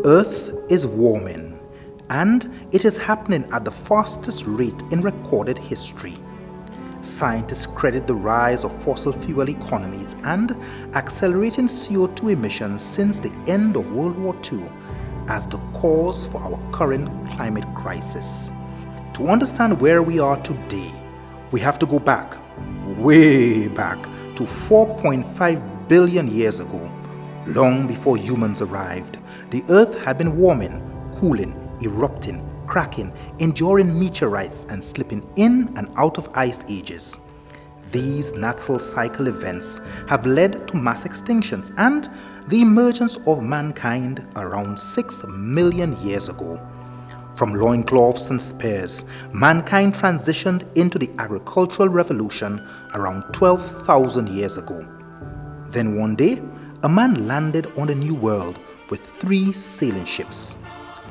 Earth is warming, and it is happening at the fastest rate in recorded history. Scientists credit the rise of fossil fuel economies and accelerating CO2 emissions since the end of World War II as the cause for our current climate crisis. To understand where we are today, we have to go back, way back, to 4.5 billion years ago. Long before humans arrived, the Earth had been warming, cooling, erupting, cracking, enduring meteorites and slipping in and out of ice ages. These natural cycle events have led to mass extinctions and the emergence of mankind around 6 million years ago. From loincloths and spears, mankind transitioned into the agricultural revolution around 12,000 years ago. Then one day, a man landed on a new world with 3 sailing ships.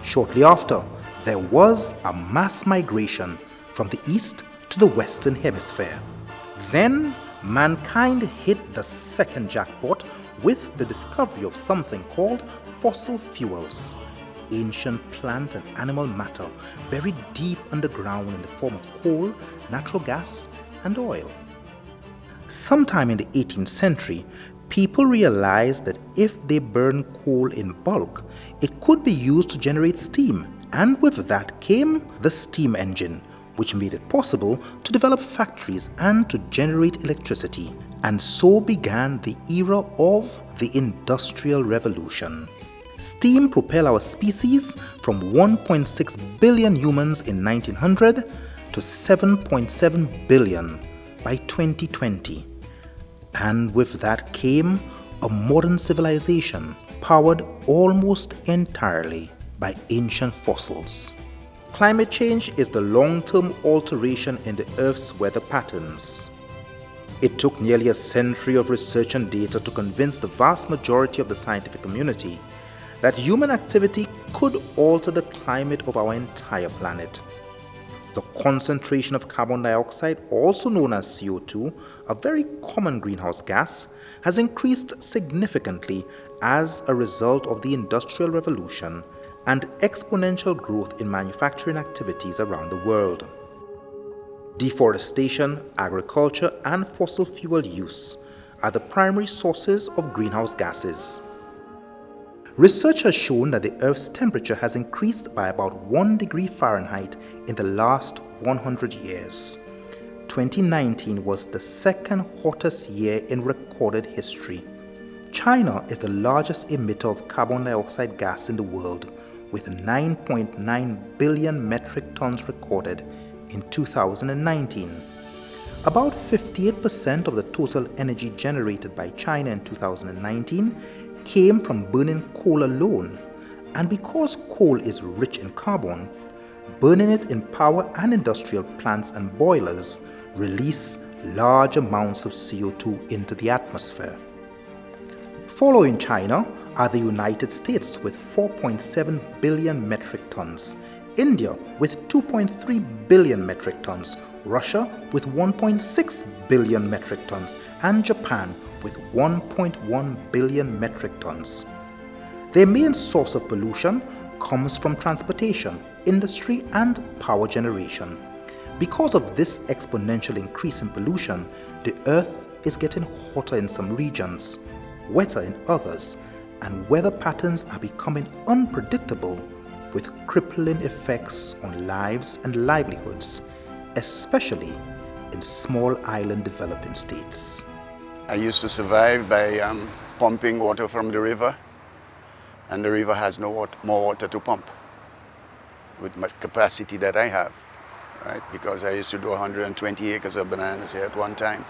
Shortly after, there was a mass migration from the east to the western hemisphere. Then, mankind hit the second jackpot with the discovery of something called fossil fuels, ancient plant and animal matter buried deep underground in the form of coal, natural gas, and oil. Sometime in the 18th century, people realized that if they burn coal in bulk, it could be used to generate steam, and with that came the steam engine, which made it possible to develop factories and to generate electricity. And so began the era of the Industrial Revolution. Steam propelled our species from 1.6 billion humans in 1900 to 7.7 billion by 2020. And with that came a modern civilization powered almost entirely by ancient fossils. Climate change is the long-term alteration in the Earth's weather patterns. It took nearly a century of research and data to convince the vast majority of the scientific community that human activity could alter the climate of our entire planet. The concentration of carbon dioxide, also known as CO2, a very common greenhouse gas, has increased significantly as a result of the Industrial Revolution and exponential growth in manufacturing activities around the world. Deforestation, agriculture, and fossil fuel use are the primary sources of greenhouse gases. Research has shown that the Earth's temperature has increased by about 1 degree Fahrenheit in the last 100 years. 2019 was the second hottest year in recorded history. China is the largest emitter of carbon dioxide gas in the world, with 9.9 billion metric tons recorded in 2019. About 58% of the total energy generated by China in 2019 came from burning coal alone, and because coal is rich in carbon, burning it in power and industrial plants and boilers release large amounts of CO2 into the atmosphere. Following China are the United States with 4.7 billion metric tons, India with 2.3 billion metric tons, Russia with 1.6 billion metric tons, and Japan with 1.1 billion metric tons. Their main source of pollution comes from transportation, industry, and power generation. Because of this exponential increase in pollution, the Earth is getting hotter in some regions, wetter in others, and weather patterns are becoming unpredictable with crippling effects on lives and livelihoods, especially in small island developing states. I used to survive by pumping water from the river, and the river has more water to pump with my capacity that I have, right? Because I used to do 120 acres of bananas here at one time.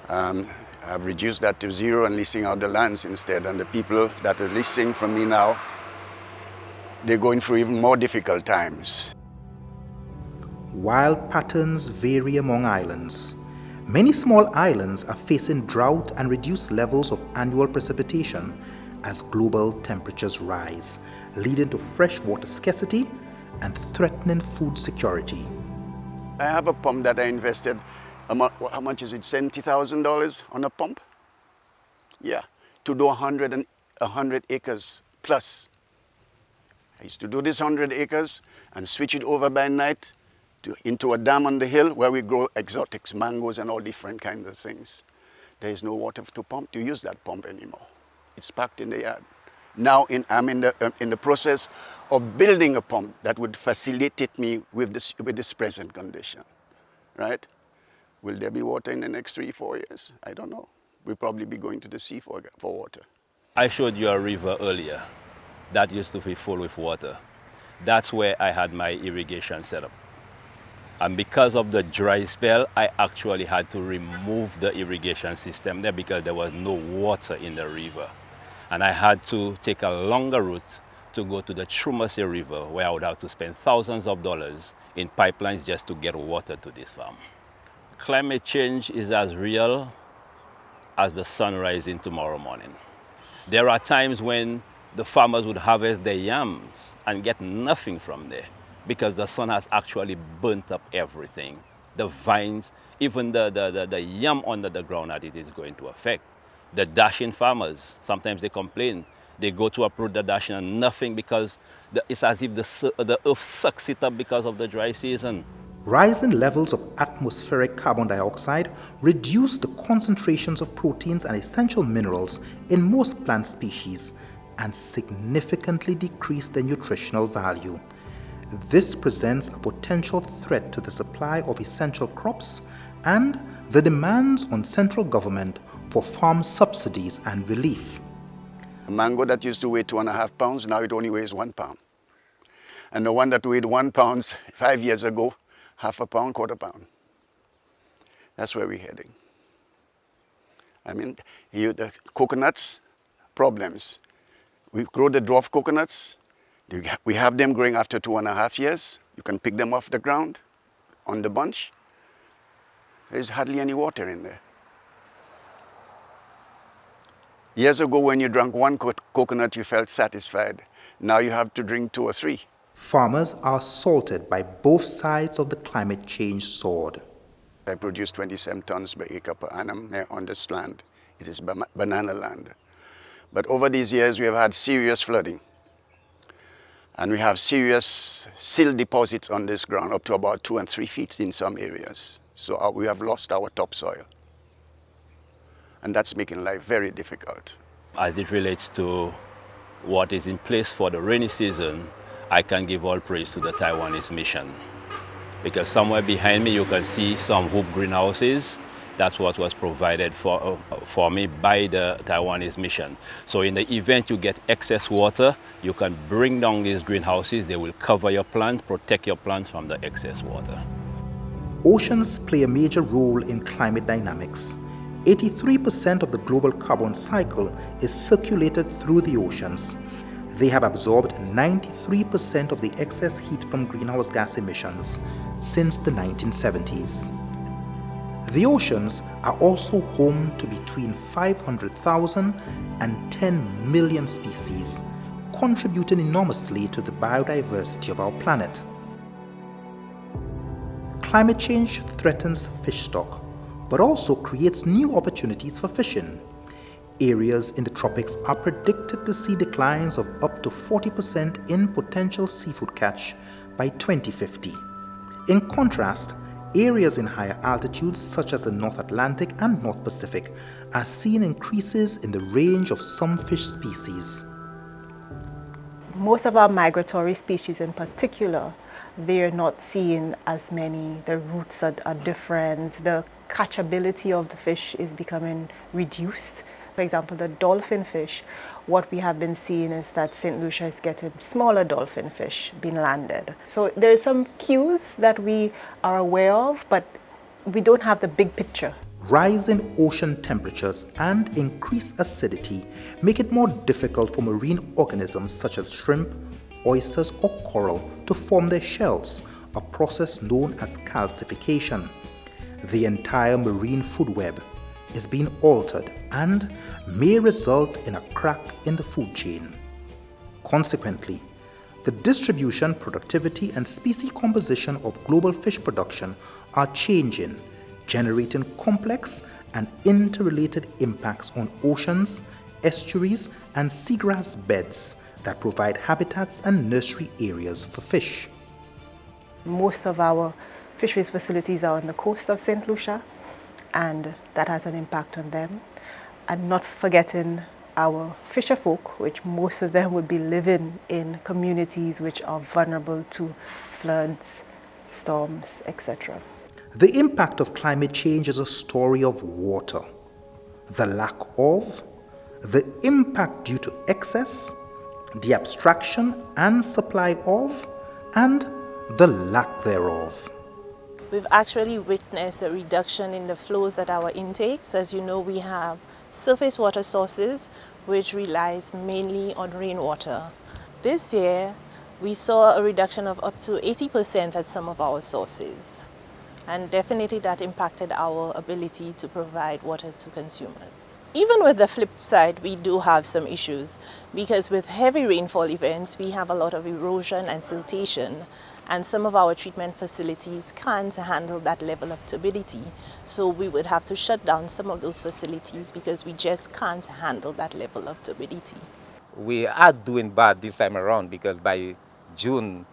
I've reduced that to 0 and leasing out the lands instead, and the people that are leasing from me now, they're going through even more difficult times. While patterns vary among islands, many small islands are facing drought and reduced levels of annual precipitation as global temperatures rise, leading to freshwater scarcity and threatening food security. I have a pump that I invested, how much is it, $70,000 on a pump? Yeah, to do 100 acres plus. I used to do this 100 acres and switch it over by night into a dam on the hill where we grow exotics, mangoes and all different kinds of things. There is no water to pump, to use that pump anymore. It's packed in the yard. Now I'm in the process of building a pump that would facilitate me with this present condition, right? Will there be water in the next 3-4 years? I don't know. We'll probably be going to the sea for water. I showed you a river earlier that used to be full with water. That's where I had my irrigation set up. And because of the dry spell, I actually had to remove the irrigation system there because there was no water in the river. And I had to take a longer route to go to the Trumase River, where I would have to spend thousands of dollars in pipelines just to get water to this farm. Climate change is as real as the sun rising tomorrow morning. There are times when the farmers would harvest their yams and get nothing from there because the sun has actually burnt up everything. The vines, even the yam under the ground that it is going to affect. The dashing farmers, sometimes they complain. They go to uproot the dashing and nothing because it's as if the earth sucks it up because of the dry season. Rising levels of atmospheric carbon dioxide reduce the concentrations of proteins and essential minerals in most plant species and significantly decrease their nutritional value. This presents a potential threat to the supply of essential crops and the demands on central government for farm subsidies and relief. A mango that used to weigh 2.5 pounds, now it only weighs 1 pound. And the one that weighed 1 pound 5 years ago, half a pound, quarter pound. That's where we're heading. I mean, the coconuts, problems. We grow the dwarf coconuts. We have them growing after 2.5 years. You can pick them off the ground on the bunch. There's hardly any water in there. Years ago, when you drank one coconut, you felt satisfied. Now you have to drink 2 or 3. Farmers are assaulted by both sides of the climate change sword. I produce 27 tons per acre per annum here on this land. It is banana land. But over these years, we have had serious flooding. And we have serious silt deposits on this ground, up to about 2 and 3 feet in some areas. So we have lost our topsoil. And that's making life very difficult. As it relates to what is in place for the rainy season, I can give all praise to the Taiwanese mission. Because somewhere behind me you can see some hoop greenhouses. That's what was provided for me by the Taiwanese mission. So in the event you get excess water, you can bring down these greenhouses. They will cover your plants, protect your plants from the excess water. Oceans play a major role in climate dynamics. 83% of the global carbon cycle is circulated through the oceans. They have absorbed 93% of the excess heat from greenhouse gas emissions since the 1970s. The oceans are also home to between 500,000 and 10 million species, contributing enormously to the biodiversity of our planet. Climate change threatens fish stock, but also creates new opportunities for fishing. Areas in the tropics are predicted to see declines of up to 40% in potential seafood catch by 2050. In contrast, areas in higher altitudes such as the North Atlantic and North Pacific are seeing increases in the range of some fish species. Most of our migratory species in particular, they're not seeing as many. The routes are different. The catchability of the fish is becoming reduced. For example, the dolphin fish, what we have been seeing is that St. Lucia is getting smaller dolphin fish being landed. So there are some cues that we are aware of, but we don't have the big picture. Rising ocean temperatures and increased acidity make it more difficult for marine organisms such as shrimp, oysters or coral to form their shells, a process known as calcification. The entire marine food web is being altered and may result in a crack in the food chain. Consequently, the distribution, productivity, and species composition of global fish production are changing, generating complex and interrelated impacts on oceans, estuaries, and seagrass beds that provide habitats and nursery areas for fish. Most of our fisheries facilities are on the coast of St. Lucia, and that has an impact on them. And not forgetting our fisher folk, which most of them would be living in communities which are vulnerable to floods, storms, etc. The impact of climate change is a story of water, the lack of, the impact due to excess, the abstraction and supply of, and the lack thereof. We've actually witnessed a reduction in the flows at our intakes. As you know, we have surface water sources which relies mainly on rainwater. This year, we saw a reduction of up to 80% at some of our sources. And definitely that impacted our ability to provide water to consumers. Even with the flip side, we do have some issues because with heavy rainfall events, we have a lot of erosion and siltation, and some of our treatment facilities can't handle that level of turbidity. So we would have to shut down some of those facilities because we just can't handle that level of turbidity. We are doing bad this time around because by June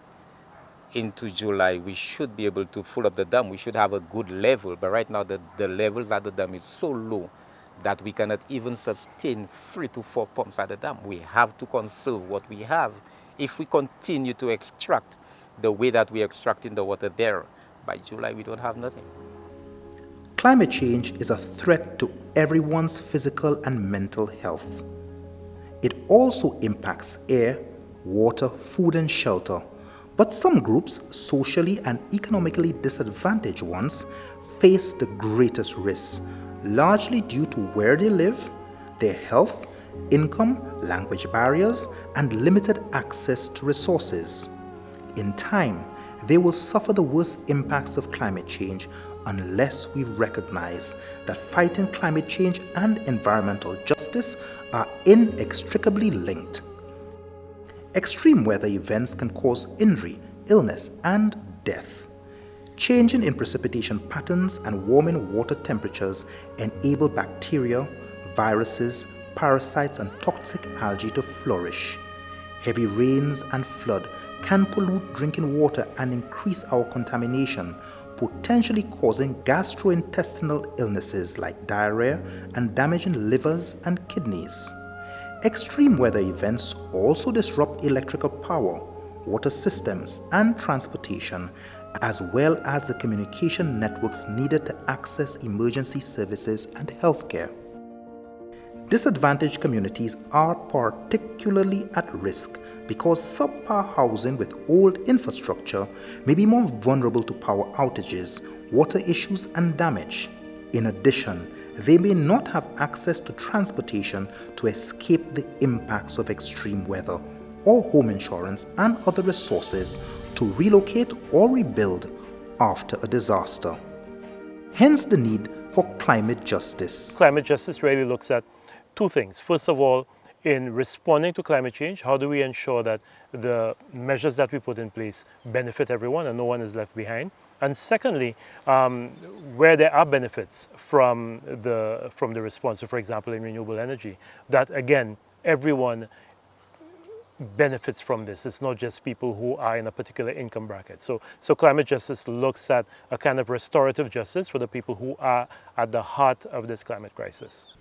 into July, we should be able to fill up the dam. We should have a good level, but right now the levels at the dam is so low that we cannot even sustain 3 to 4 pumps at the dam. We have to conserve what we have. If we continue to extract the way that we are extracting the water there, by July we don't have nothing. Climate change is a threat to everyone's physical and mental health. It also impacts air, water, food and shelter. But some groups, socially and economically disadvantaged ones, face the greatest risks, largely due to where they live, their health, income, language barriers, and limited access to resources. In time, they will suffer the worst impacts of climate change unless we recognize that fighting climate change and environmental justice are inextricably linked. Extreme weather events can cause injury, illness, and death. Changing in precipitation patterns and warming water temperatures enable bacteria, viruses, parasites, and toxic algae to flourish. Heavy rains and flood can pollute drinking water and increase our contamination, potentially causing gastrointestinal illnesses like diarrhea and damaging livers and kidneys. Extreme weather events also disrupt electrical power, water systems, and transportation, as well as the communication networks needed to access emergency services and healthcare. Disadvantaged communities are particularly at risk because subpar housing with old infrastructure may be more vulnerable to power outages, water issues, and damage. In addition, they may not have access to transportation to escape the impacts of extreme weather, or home insurance and other resources to relocate or rebuild after a disaster. Hence the need for climate justice. Climate justice really looks at two things. First of all, in responding to climate change, how do we ensure that the measures that we put in place benefit everyone and no one is left behind? And secondly, where there are benefits from the response, so for example in renewable energy, that again, everyone benefits from this. It's not just people who are in a particular income bracket. So climate justice looks at a kind of restorative justice for the people who are at the heart of this climate crisis.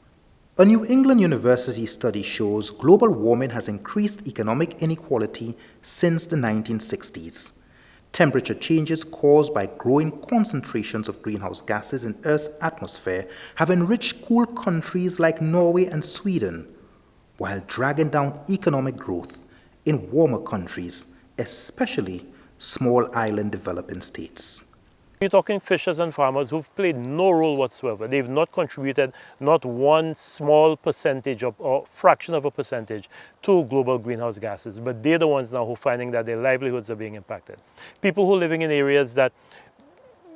A New England University study shows global warming has increased economic inequality since the 1960s. Temperature changes caused by growing concentrations of greenhouse gases in Earth's atmosphere have enriched cool countries like Norway and Sweden, while dragging down economic growth in warmer countries, especially small island developing states. You're talking fishers and farmers who've played no role whatsoever. They've not contributed not one small percentage or fraction of a percentage to global greenhouse gases, but they're the ones now who are finding that their livelihoods are being impacted. People who are living in areas that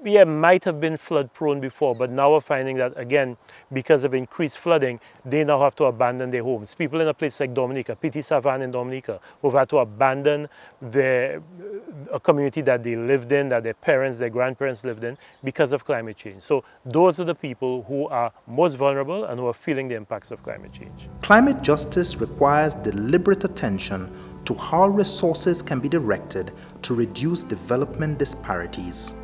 might have been flood prone before, but now we're finding that, again, because of increased flooding, they now have to abandon their homes. People in a place like Dominica, Petit Savan in Dominica, who've had to abandon a community that they lived in, that their parents, their grandparents lived in, because of climate change. So those are the people who are most vulnerable and who are feeling the impacts of climate change. Climate justice requires deliberate attention to how resources can be directed to reduce development disparities.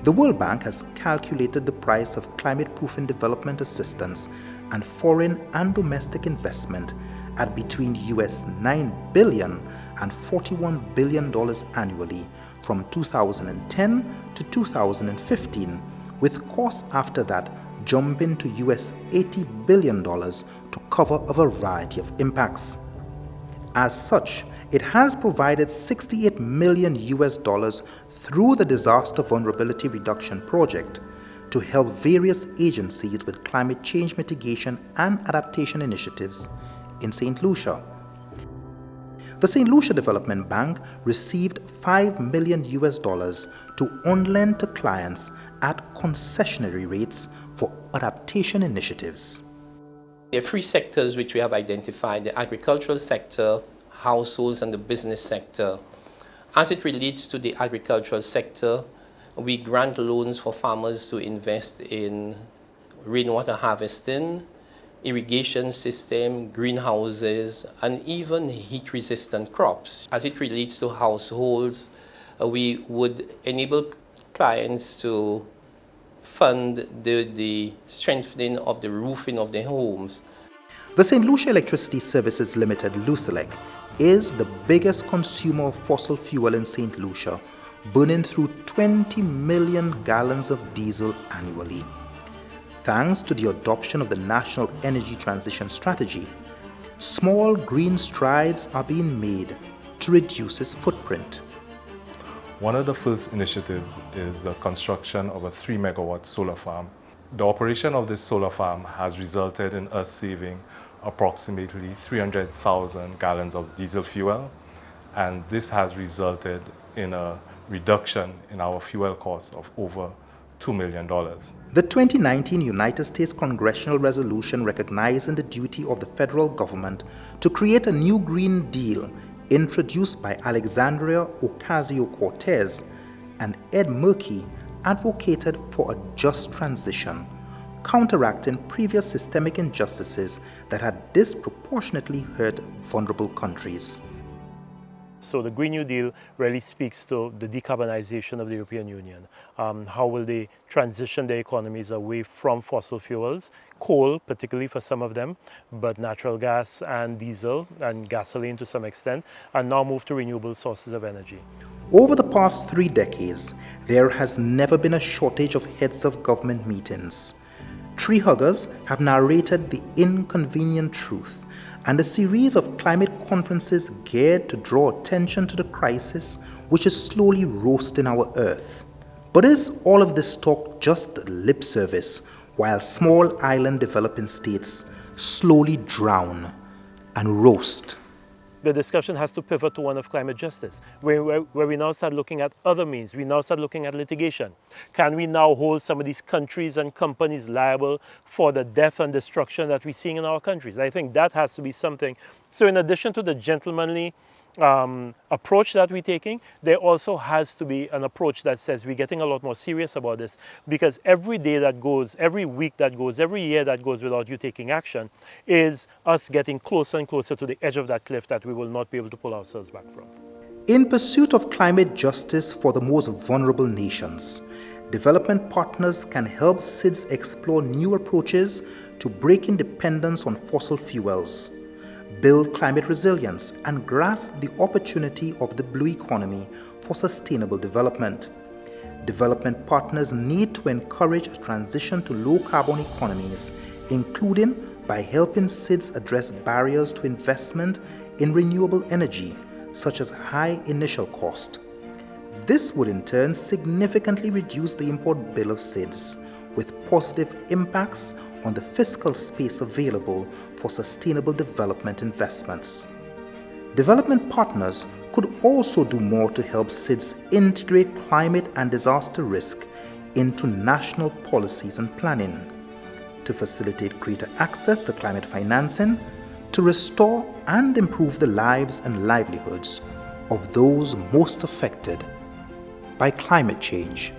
The World Bank has calculated the price of climate-proofing development assistance and foreign and domestic investment at between US $9 billion and $41 billion annually from 2010 to 2015, with costs after that jumping to US $80 billion to cover a variety of impacts. As such, it has provided $68 million through the Disaster Vulnerability Reduction Project to help various agencies with climate change mitigation and adaptation initiatives in St. Lucia. The St. Lucia Development Bank received $5 million to on-lend to clients at concessionary rates for adaptation initiatives. There are three sectors which we have identified: the agricultural sector, households, and the business sector. As it relates to the agricultural sector, we grant loans for farmers to invest in rainwater harvesting, irrigation system, greenhouses, and even heat-resistant crops. As it relates to households, we would enable clients to fund the strengthening of the roofing of their homes. The St. Lucia Electricity Services Limited, Lucelec, is the biggest consumer of fossil fuel in St. Lucia, burning through 20 million gallons of diesel annually. Thanks to the adoption of the National Energy Transition Strategy, small green strides are being made to reduce its footprint. One of the first initiatives is the construction of a 3 megawatt solar farm. The operation of this solar farm has resulted in us saving approximately 300,000 gallons of diesel fuel, and this has resulted in a reduction in our fuel costs of over $2 million. The 2019 United States Congressional Resolution recognizing the duty of the federal government to create a new Green Deal, introduced by Alexandria Ocasio-Cortez and Ed Murkey, advocated for a just transition, counteracting previous systemic injustices that had disproportionately hurt vulnerable countries. So the Green New Deal really speaks to the decarbonization of the European Union. How will they transition their economies away from fossil fuels, coal particularly for some of them, but natural gas and diesel and gasoline to some extent, and now move to renewable sources of energy. Over the past 3 decades, there has never been a shortage of heads of government meetings. Tree huggers have narrated the inconvenient truth, and a series of climate conferences geared to draw attention to the crisis which is slowly roasting our earth. But is all of this talk just lip service while small island developing states slowly drown and roast? The discussion has to pivot to one of climate justice, where we now start looking at other means. We now start looking at litigation. Can we now hold some of these countries and companies liable for the death and destruction that we're seeing in our countries? I think that has to be something. So in addition to the gentlemanly approach that we're taking, there also has to be an approach that says we're getting a lot more serious about this, because every day that goes, every week that goes, every year that goes without you taking action is us getting closer and closer to the edge of that cliff that we will not be able to pull ourselves back from. In pursuit of climate justice for the most vulnerable nations, development partners can help SIDS explore new approaches to breaking dependence on fossil fuels, build climate resilience, and grasp the opportunity of the blue economy for sustainable development. Development partners need to encourage a transition to low-carbon economies, including by helping SIDS address barriers to investment in renewable energy, such as high initial cost. This would in turn significantly reduce the import bill of SIDS, with positive impacts on the fiscal space available for sustainable development investments. Development partners could also do more to help SIDS integrate climate and disaster risk into national policies and planning to facilitate greater access to climate financing, to restore and improve the lives and livelihoods of those most affected by climate change.